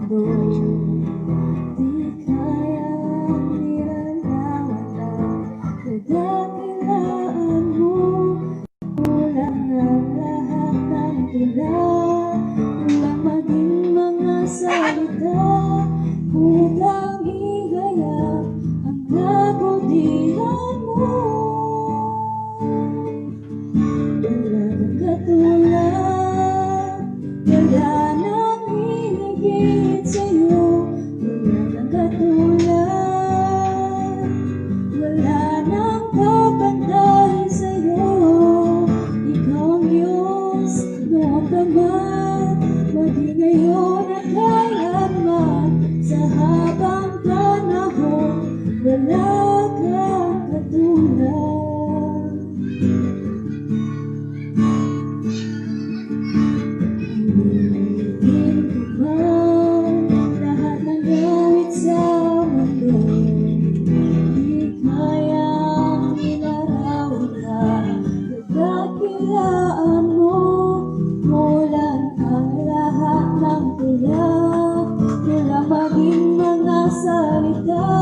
mundo. Di kayang nilalawan ang kadakilaan mo. Kulang ang lahat ng tula, kulang maging mga salita upang ihayag ang kabutihan mo. Wala kang katulad, wala nang hihigit sa'yo. Wala kang katulad, wala nang kapantay sa'yo. Ikaw ang Diyos noon pa man, maging ngayon at kailanman. Sa habang panahon, wala kang katulad. Lahat ng gawin sa mundo, di kayang ilarawan ka. Kadakilaan mo, kulang ang lahat ng tula, kulang maging mga salita